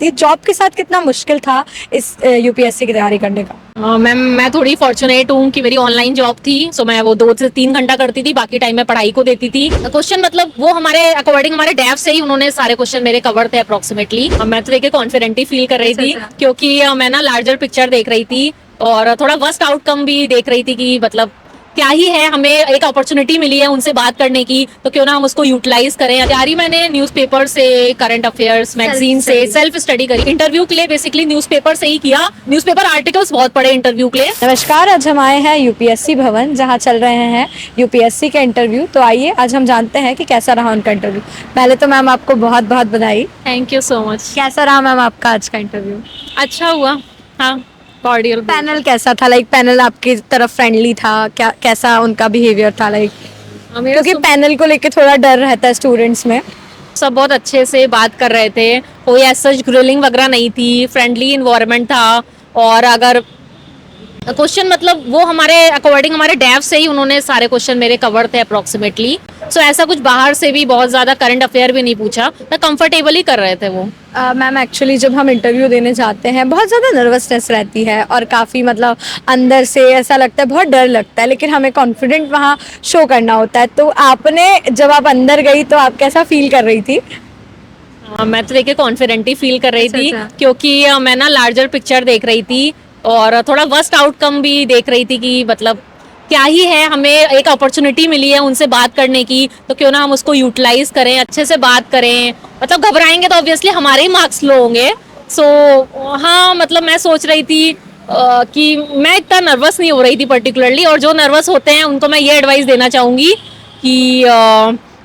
पड़ती है। जॉब के साथ कितना मुश्किल था इस यूपीएससी की तैयारी करने का? मैम मैं थोड़ी फॉर्चुनेट हूँ कि मेरी ऑनलाइन जॉब थी, सो मैं वो 2 से 3 घंटा करती थी, बाकी टाइम मैं पढ़ाई को देती थी। क्वेश्चन मतलब वो हमारे अकॉर्डिंग हमारे डेव से ही उन्होंने सारे क्वेश्चन मेरे कवर थे अप्रोक्सीमेटली। मैं तो देखिए कॉन्फिडेंट ही फील कर रही थी क्योंकि मैं ना लार्जर पिक्चर देख रही थी और थोड़ा वर्स्ट आउटकम भी देख रही थी कि मतलब क्या ही है, हमें एक अपॉर्चुनिटी मिली है उनसे बात करने की, तो क्यों ना हम उसको यूटिलाइज करें। तैयारी मैंने न्यूज़पेपर से, करंट अफेयर्स, मैगजीन से, सेल्फ स्टडी करी। इंटरव्यू के लिए बेसिकली न्यूज़पेपर से ही किया, न्यूज़पेपर आर्टिकल्स बहुत पढ़े इंटरव्यू के लिए। नमस्कार, आज हम आए हैं यूपीएससी भवन जहां चल रहे हैं यूपीएससी के इंटरव्यू। तो आइए आज हम जानते हैं कि कैसा रहा उनका इंटरव्यू। पहले तो मैम आपको बहुत बहुत बधाई। Thank you so much. कैसा रहा मैम आपका आज का इंटरव्यू? अच्छा हुआ, हाँ कॉर्डियल। पैनल कैसा था? लाइक पैनल आपकी तरफ फ्रेंडली था क्या? कैसा उनका बिहेवियर था? लाइक क्योंकि पैनल को लेके थोड़ा डर रहता है स्टूडेंट्स में। सब बहुत अच्छे से बात कर रहे थे, कोई ऐसा ग्रिलिंग वगैरह नहीं थी, फ्रेंडली इन्वायरमेंट था। और अगर क्वेश्चन मतलब वो हमारे अकॉर्डिंग हमारे डेव से ही उन्होंने सारे क्वेश्चन मेरे कवर थे अप्रोक्सीमेटली। सो ऐसा कुछ बाहर से भी बहुत ज़्यादा करंट अफेयर भी नहीं पूछा, तो कंफर्टेबली कर रहे थे वो। मैम एक्चुअली जब हम इंटरव्यू देने जाते हैं बहुत ज़्यादा नर्वसनेस रहती है और काफ़ी मतलब अंदर से ऐसा लगता है, बहुत डर लगता है, लेकिन हमें कॉन्फिडेंट वहाँ शो करना होता है। तो आपने जब आप अंदर गई तो आप कैसा फील कर रही थी? मैं तो देखिए कॉन्फिडेंट ही फील कर रही थी अच्छा। क्योंकि मैं ना लार्जर पिक्चर देख रही थी और थोड़ा वर्स्ट आउटकम भी देख रही थी कि मतलब क्या ही है, हमें एक अपॉर्चुनिटी मिली है उनसे बात करने की, तो क्यों ना हम उसको यूटिलाइज करें, अच्छे से बात करें। मतलब घबराएंगे तो ऑब्वियसली हमारे ही मार्क्स लो होंगे। सो हाँ, मतलब मैं सोच रही थी कि मैं इतना नर्वस नहीं हो रही थी पर्टिकुलरली, और जो नर्वस होते हैं उनको मैं ये एडवाइस देना चाहूँगी कि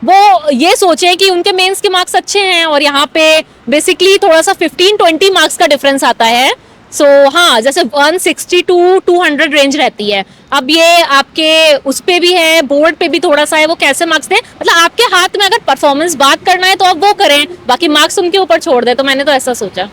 वो ये सोचें कि उनके मेंस के मार्क्स अच्छे हैं और यहाँ पे बेसिकली थोड़ा सा 15-20 मार्क्स का डिफरेंस आता है। सो हाँ, जैसे 160 टू 200 रेंज रहती है। अब ये आपके उस पे भी है, बोर्ड पे भी थोड़ा सा है, वो कैसे मार्क्स दें, मतलब आपके हाथ में। अगर परफॉर्मेंस बात करना है तो आप वो करें, बाकी मार्क्स उनके ऊपर छोड़ दें। तो मैंने तो ऐसा सोचा।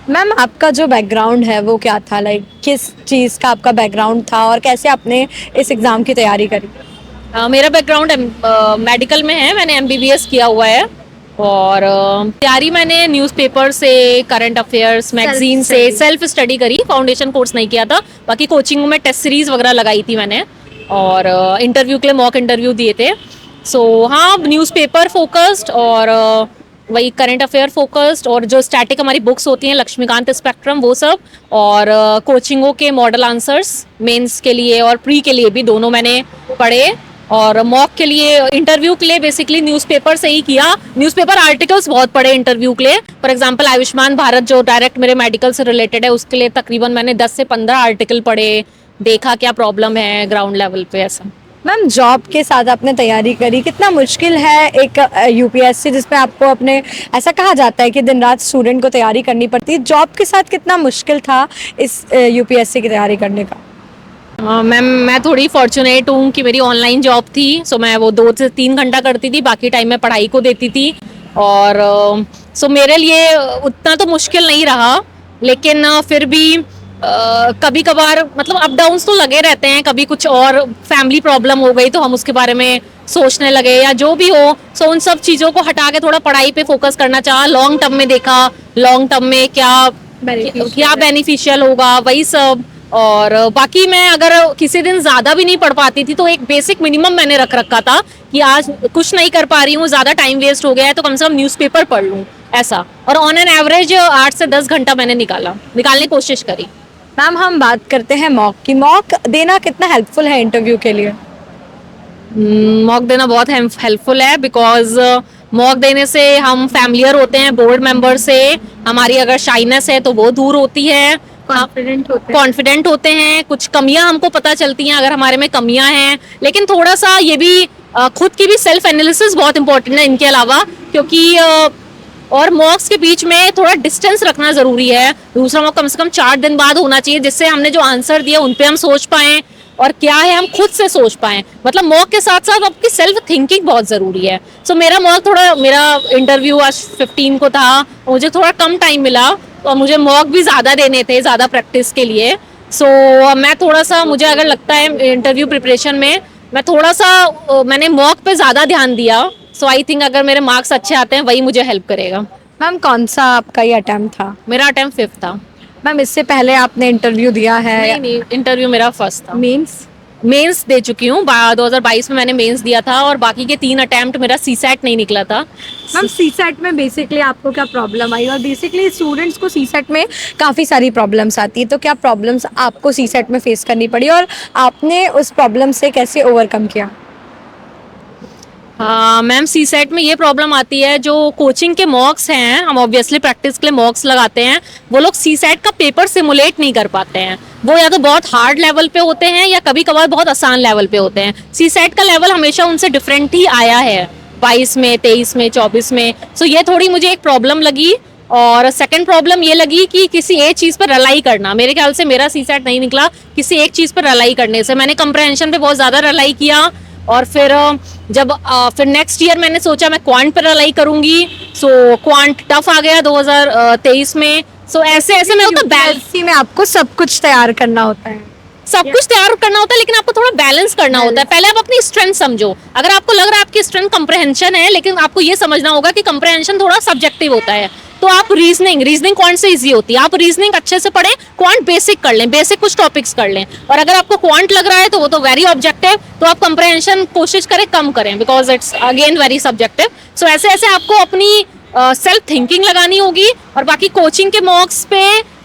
मैम आपका जो बैकग्राउंड है वो क्या था? लाइक किस चीज़ का आपका बैकग्राउंड था और कैसे आपने इस एग्ज़ाम की तैयारी करी? मेरा बैकग्राउंड मेडिकल में है, मैंने MBBS किया हुआ है। और तैयारी मैंने न्यूज़पेपर से, करंट अफेयर्स, मैगजीन से, सेल्फ स्टडी करी। फाउंडेशन कोर्स नहीं किया था, बाकी कोचिंग में टेस्ट सीरीज वगैरह लगाई थी मैंने, और इंटरव्यू के लिए मॉक इंटरव्यू दिए थे। सो हाँ, न्यूज़पेपर फोकस्ड और वही करंट अफेयर फोकस्ड, और जो स्टैटिक हमारी बुक्स होती हैं, लक्ष्मीकांत स्पेक्ट्रम, वो सब, और कोचिंगों के मॉडल आंसर्स मेंस के लिए और प्री के लिए भी दोनों मैंने पढ़े। और मॉक के लिए, इंटरव्यू के लिए बेसिकली न्यूज़पेपर से ही किया। न्यूज़पेपर आर्टिकल्स बहुत पढ़े इंटरव्यू के लिए। फॉर एग्जांपल आयुष्मान भारत जो डायरेक्ट मेरे मेडिकल से रिलेटेड है, उसके लिए तकरीबन मैंने 10 से 15 आर्टिकल पढ़े, देखा क्या प्रॉब्लम है ग्राउंड लेवल पे। ऐसा मैम जॉब के साथ आपने तैयारी करी, कितना मुश्किल है एक यूपीएससी जिसमें आपको अपने, ऐसा कहा जाता है कि दिन रात स्टूडेंट को तैयारी करनी पड़ती है, जॉब के साथ कितना मुश्किल था इस यूपीएससी की तैयारी करने का? मैम मैं थोड़ी फॉर्चुनेट हूँ कि मेरी ऑनलाइन जॉब थी, सो मैं वो 2 से 3 घंटा करती थी, बाकी टाइम मैं पढ़ाई को देती थी। और सो मेरे लिए उतना तो मुश्किल नहीं रहा, लेकिन फिर भी कभी कभार मतलब अप डाउन्स तो लगे रहते हैं। कभी कुछ और फैमिली प्रॉब्लम हो गई तो हम उसके बारे में सोचने लगे, या जो भी हो। सो उन सब चीज़ों को हटा के थोड़ा पढ़ाई पे फोकस करना चाहा। लॉन्ग टर्म में देखा, लॉन्ग टर्म में क्या बेनिफिशियल होगा, वही सब। और बाकी मैं अगर किसी दिन ज़्यादा भी नहीं पढ़ पाती थी तो एक बेसिक मिनिमम मैंने रख रखा था कि आज कुछ नहीं कर पा रही हूँ, ज़्यादा टाइम वेस्ट हो गया है, तो कम से कम न्यूज़पेपर पढ़ लूँ, ऐसा। और ऑन एन एवरेज 8 से 10 घंटा मैंने निकालने की कोशिश करी। मैम हम बात करते हैं मॉक की। मॉक देना कितना हेल्पफुल है इंटरव्यू के लिए? मॉक देना बहुत हेल्पफुल है, बिकॉज मॉक देने से हम फैमिलियर होते हैं बोर्ड मेंबर से। हमारी अगर शाइनेस है तो वो दूर होती है, कॉन्फिडेंट होते हैं। कुछ कमियां हमको पता चलती हैं अगर हमारे में कमियां हैं। लेकिन थोड़ा सा ये भी खुद की भी सेल्फ एनालिसिस बहुत इंपॉर्टेंट है इनके अलावा, क्योंकि और मॉक्स के बीच में थोड़ा डिस्टेंस रखना जरूरी है। दूसरा मॉक कम से कम 4 दिन बाद होना चाहिए, जिससे हमने जो आंसर दिया उन पे हम सोच पाएं, और क्या है हम खुद से सोच पाएं। मतलब मॉक के साथ साथ आपकी सेल्फ थिंकिंग बहुत ज़रूरी है। सो मेरा इंटरव्यू आज 15 को था, मुझे थोड़ा कम टाइम मिला और मुझे मॉक भी ज़्यादा देने थे, ज़्यादा प्रैक्टिस के लिए। सो मैं थोड़ा सा, मुझे अगर लगता है इंटरव्यू प्रिपरेशन में मैं थोड़ा सा मैंने मॉक पे ज़्यादा ध्यान दिया। सो आई थिंक अगर मेरे मार्क्स अच्छे आते हैं वही मुझे हेल्प करेगा। मैम कौन सा आपका ये अटेम्प्ट था? मेरा अटेम्प्ट 5th था। मैम इससे पहले आपने इंटरव्यू दिया है? नहीं नहीं, इंटरव्यू मेरा फर्स्ट था। मीन्स मेंस दे चुकी हूँ, 2022 में मैंने मेंस दिया था और बाकी के 3 अटेम्प्ट मेरा सीसैट नहीं निकला था। मैम सीसेट में बेसिकली आपको क्या प्रॉब्लम आई? और बेसिकली स्टूडेंट्स को सीसेट में काफ़ी सारी प्रॉब्लम्स आती है, तो क्या प्रॉब्लम्स आपको सीसेट में फेस करनी पड़ी और आपने उस प्रॉब्लम से कैसे ओवरकम किया? हाँ मैम, सी सेट में ये प्रॉब्लम आती है, जो कोचिंग के मॉक्स हैं, हम ऑब्वियसली प्रैक्टिस के लिए मॉक्स लगाते हैं, वो लोग सी सेट का पेपर सिमुलेट नहीं कर पाते हैं। वो या तो बहुत हार्ड लेवल पे होते हैं या कभी कभार बहुत आसान लेवल पे होते हैं। सी सेट का लेवल हमेशा उनसे डिफरेंट ही आया है 22 में, 23 में, 24 में। सो ये थोड़ी मुझे एक प्रॉब्लम लगी। और सेकंड प्रॉब्लम ये लगी कि किसी एक चीज़ पर रलाई करना, मेरे ख्याल से मेरा सी सेट नहीं निकला किसी एक चीज़ पर रलाई करने से। मैंने कंप्रहेंशन पे बहुत ज़्यादा रलाई किया और फिर फिर नेक्स्ट ईयर मैंने सोचा मैं क्वांट पर रलाई करूंगी। सो क्वांट टफ आ गया 2023 में। सो ऐसे ऐसे मैं होता यूपीएससी में आपको सब कुछ तैयार करना होता है। सब कुछ तैयार करना होता है, लेकिन आपको थोड़ा बैलेंस करना होता है। पहले आप अपनी स्ट्रेंथ समझो। अगर आपको लग रहा है आपकी स्ट्रेंथ कंप्रहेंशन है, लेकिन आपको ये समझना होगा कि कंप्रहेंशन थोड़ा सब्जेक्टिव होता है। तो आप रीजनिंग क्वांट से इजी होती है। आप रीजनिंग अच्छे से पढ़ें, क्वांट बेसिक कर लें, बेसिक कुछ टॉपिक्स कर लें। और अगर आपको क्वांट लग रहा है तो वो तो वेरी ऑब्जेक्टिव, तो आप कंप्रहेंशन कोशिश करें कम करें, because it's again very subjective. So ऐसे ऐसे आपको अपनी सेल्फ थिंकिंग लगानी होगी। और बाकी कोचिंग के मॉक्स पे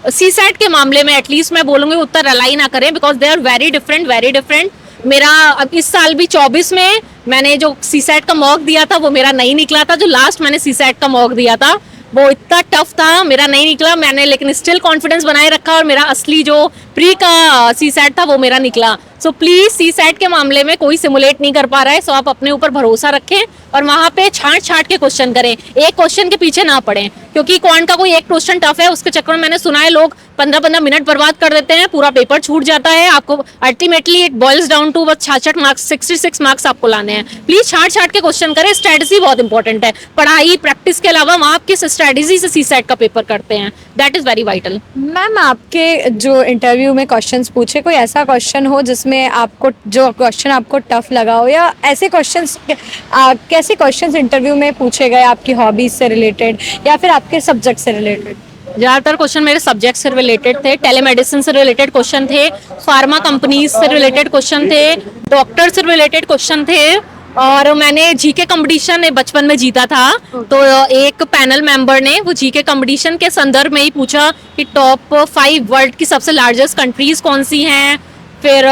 सी सेट के मामले में एटलीस्ट मैं बोलूँगी उत्तर रलाई ना करें, because they are very different. मेरा अब इस साल भी 24 में मैंने जो सी सेट का मॉक दिया था वो मेरा नहीं निकला था। जो लास्ट मैंने सी सेट का मॉक दिया था वो इतना टफ था, मेरा नहीं निकला। मैंने लेकिन स्टिल कॉन्फिडेंस बनाए रखा और मेरा असली जो प्री का सी सेट था वो मेरा निकला। सो प्लीज सी सेट के मामले में कोई सिमुलेट नहीं कर पा रहा है, सो आप अपने ऊपर भरोसा रखें और वहां पे छांट के क्वेश्चन करें, एक क्वेश्चन के पीछे ना पड़ें। क्योंकि क्वांट का कोई एक क्वेश्चन टफ है, उसके चक्कर में मैंने सुना है लोग 15-15 मिनट बर्बाद कर देते हैं, पूरा पेपर छूट जाता है। आपको ultimately it boils down to बस 66 मार्क्स, 66 मार्क्स आपको लाने हैं। प्लीज छांट के क्वेश्चन करें। स्ट्रेटजी बहुत इंपॉर्टेंट है, पढ़ाई प्रैक्टिस के अलावा वहाँ आप किस स्ट्रेटजी से सी सेट का पेपर करते हैं, that is very vital. Ma'am आपके जो इंटरव्यू में क्वेश्चंस पूछे, कोई ऐसा क्वेश्चन हो जिसमें आपको जो क्वेश्चन आपको टफ लगा हो, या ऐसे क्वेश्चंस कैसे क्वेश्चंस इंटरव्यू में पूछे गए आपकी हॉबीज से रिलेटेड या फिर आपके सब्जेक्ट से रिलेटेड? ज़्यादातर क्वेश्चन मेरे सब्जेक्ट से रिलेटेड थे, टेलीमेडिसिन से रिलेटेड क्वेश्चन थे, फार्मा कंपनीज से रिलेटेड क्वेश्चन थे, डॉक्टर से रिलेटेड क्वेश्चन थे। और मैंने जीके कंपटीशन बचपन में जीता था, तो एक पैनल मेंबर ने वो जीके कंपटीशन के संदर्भ में ही पूछा कि टॉप 5 वर्ल्ड की सबसे लार्जेस्ट कंट्रीज कौन सी हैं। फिर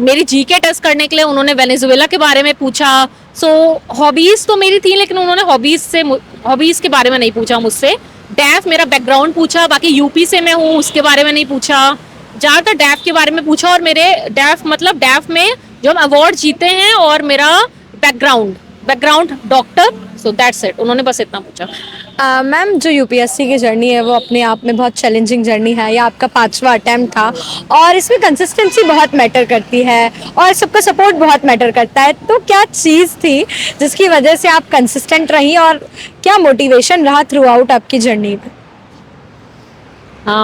मेरी जीके टेस्ट करने के लिए उन्होंने वेनेजुएला के बारे में पूछा। सो हॉबीज़ तो मेरी थी, लेकिन उन्होंने हॉबीज़ के बारे में नहीं पूछा मुझसे। डैफ मेरा बैकग्राउंड पूछा, बाकी यूपी से मैं हूँ उसके बारे में नहीं पूछा। ज़्यादातर डैफ के बारे में पूछा, और मेरे डैफ में जो हम अवार्ड जीते हैं और मेरा background doctor, so that's it. उन्होंने बस इतना पूछा। मैम जो यूपीएससी की जर्नी है वो अपने आप में बहुत चैलेंजिंग जर्नी है, या आपका 5वां अटैम्प्ट था, और इसमें कंसिस्टेंसी बहुत मैटर करती है और सबका सपोर्ट बहुत मैटर करता है। तो क्या चीज़ थी जिसकी वजह से आप कंसिस्टेंट रही, और क्या मोटिवेशन रहा थ्रू आउट आपकी जर्नी में?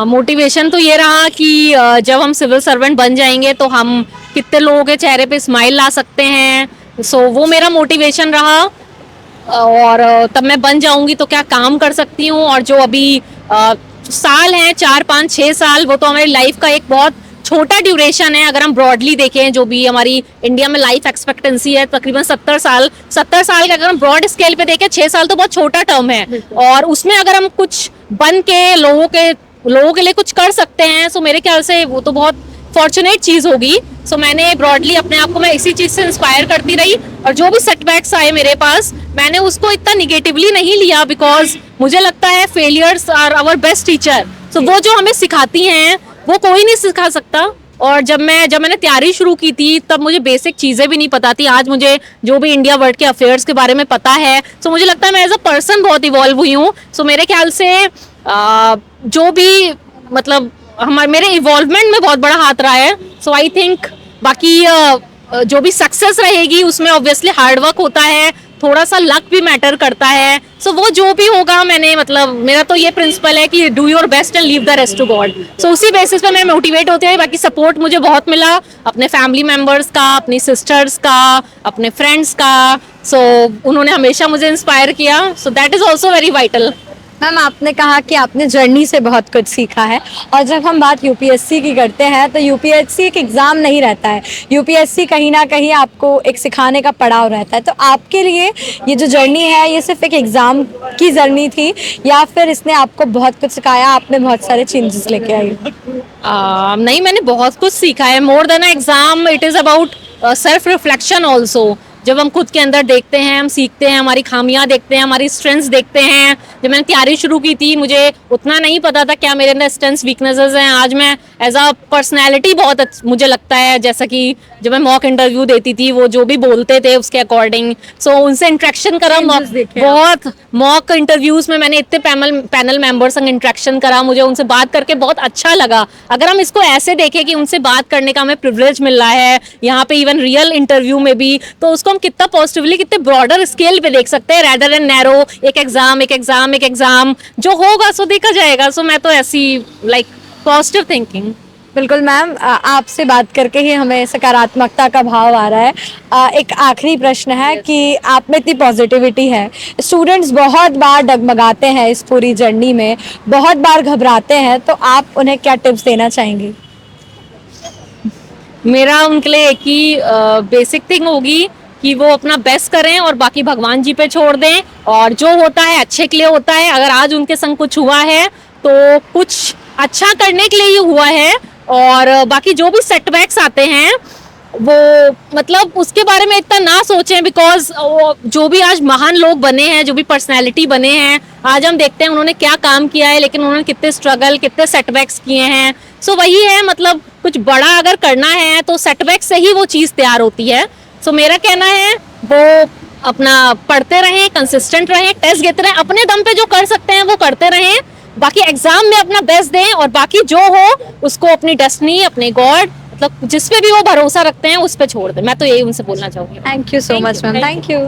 मोटिवेशन तो ये रहा कि जब हम सिविल सर्वेंट बन जाएंगे तो हम कितने लोगों के चेहरे पे स्माइल ला सकते हैं। सो वो मेरा मोटिवेशन रहा। और तब मैं बन जाऊंगी तो क्या काम कर सकती हूँ। और जो अभी साल हैं 4, 5, 6 साल, वो तो हमारी लाइफ का एक बहुत छोटा ड्यूरेशन है। अगर हम ब्रॉडली देखें, जो भी हमारी इंडिया में लाइफ एक्सपेक्टेंसी है तकरीबन 70 साल के, अगर हम ब्रॉड स्केल पे देखें 6 साल तो बहुत छोटा टर्म है। और उसमें अगर हम कुछ बन के लोगों के लिए कुछ कर सकते हैं, सो मेरे ख्याल से वो तो बहुत फॉर्चुनेट चीज़ होगी। सो मैंने ब्रॉडली अपने आप को मैं इसी चीज़ से इंस्पायर करती रही, और जो भी सेटबैक्स आए मेरे पास, मैंने उसको इतना निगेटिवली नहीं लिया, बिकॉज मुझे लगता है failures are our best teacher. So वो जो हमें सिखाती हैं वो कोई नहीं सिखा सकता। और जब मैंने तैयारी शुरू की थी तब मुझे बेसिक चीज़ें भी नहीं पता थी। आज मुझे जो भी इंडिया वर्ल्ड के अफेयर्स के बारे में पता है, सो मुझे लगता है मैं एज अ पर्सन बहुत इवॉल्व हुई हूँ। सो मेरे ख्याल से जो भी मतलब मेरे इवॉल्वमेंट में बहुत बड़ा हाथ रहा है। सो आई थिंक बाकी जो भी सक्सेस रहेगी उसमें ऑब्वियसली हार्ड वर्क होता है, थोड़ा सा लक भी मैटर करता है। सो वो जो भी होगा, मेरा तो ये प्रिंसिपल है कि do your best and leave the rest to God. So उसी बेसिस पे मैं मोटिवेट होती है। बाकी सपोर्ट मुझे बहुत मिला अपने फैमिली मेम्बर्स का, अपनी सिस्टर्स का, अपने फ्रेंड्स का। सो उन्होंने हमेशा मुझे इंस्पायर किया। So that is also very vital. Ma'am आपने कहा कि आपने जर्नी से बहुत कुछ सीखा है, और जब हम बात यूपीएससी की करते हैं तो यूपीएससी एक एग्ज़ाम नहीं रहता है, यूपीएससी कहीं ना कहीं आपको एक सिखाने का पड़ाव रहता है। तो आपके लिए ये जो जर्नी है ये सिर्फ एक एग्ज़ाम की जर्नी थी, या फिर इसने आपको बहुत कुछ सिखाया, आपने बहुत सारे चेंजेस लेके आई? नहीं, मैंने बहुत कुछ सीखा है। More than exam, it is about self reflection also. जब हम खुद के अंदर देखते हैं, हम सीखते हैं, हमारी खामियां देखते हैं, हमारी स्ट्रेंथ्स देखते हैं। जब मैंने तैयारी शुरू की थी, मुझे उतना नहीं पता था क्या मेरे अंदर स्ट्रेंथ्स वीकनेसेस हैं। आज मैं एज अ पर्सनैलिटी बहुत मुझे लगता है, जैसा कि जब मैं मॉक इंटरव्यू देती थी, वो जो भी बोलते थे उसके अकॉर्डिंग, सो उनसे इंटरेक्शन करा। Changes देखे बहुत मॉक इंटरव्यूज में मैंने इतने पैनल मेंबर संग इंटरेक्शन करा, मुझे उनसे बात करके बहुत अच्छा लगा। अगर हम इसको ऐसे देखें कि उनसे बात करने का हमें प्रिविलेज मिल रहा है यहाँ पे, इवन रियल इंटरव्यू में भी, तो उसको हम कितना पॉजिटिवली, कितने ब्रॉडर स्केल पे देख सकते हैं, रेदर एंड नैरो। एक एग्जाम जो होगा सो देखा जाएगा। सो मैं तो ऐसी लाइक पॉजिटिव थिंकिंग। बिल्कुल मैम, आपसे बात करके ही हमें सकारात्मकता का भाव आ रहा है। एक आखिरी प्रश्न है कि आप में इतनी पॉजिटिविटी है, स्टूडेंट्स बहुत बार डगमगाते हैं इस पूरी जर्नी में, बहुत बार घबराते हैं, तो आप उन्हें क्या टिप्स देना चाहेंगी? मेरा उनके लिए एक ही बेसिक थिंग होगी कि वो अपना बेस्ट करें और बाकी भगवान जी पे छोड़ दें, और जो होता है अच्छे के लिए होता है। अगर आज उनके संग कुछ हुआ है तो कुछ अच्छा करने के लिए ही हुआ है, और बाकी जो भी सेटबैक्स आते हैं वो मतलब उसके बारे में इतना ना सोचें, बिकॉज जो भी आज महान लोग बने हैं, जो भी पर्सनैलिटी बने हैं, आज हम देखते हैं उन्होंने क्या काम किया है, लेकिन उन्होंने कितने स्ट्रगल, कितने सेटबैक्स किए हैं। सो वही है, मतलब कुछ बड़ा अगर करना है तो सेटबैक से ही वो चीज़ तैयार होती है। सो मेरा कहना है वो अपना पढ़ते रहें, कंसिस्टेंट रहें, टेस्ट देते रहें, अपने दम पे जो कर सकते हैं वो करते रहें, बाकी एग्जाम में अपना बेस्ट दें, और बाकी जो हो उसको अपनी डेस्टिनी, अपने गॉड, मतलब जिस पे भी वो भरोसा रखते हैं उस पे छोड़ दें। मैं तो यही उनसे बोलना चाहूँगी। Thank you so much ma'am, thank you.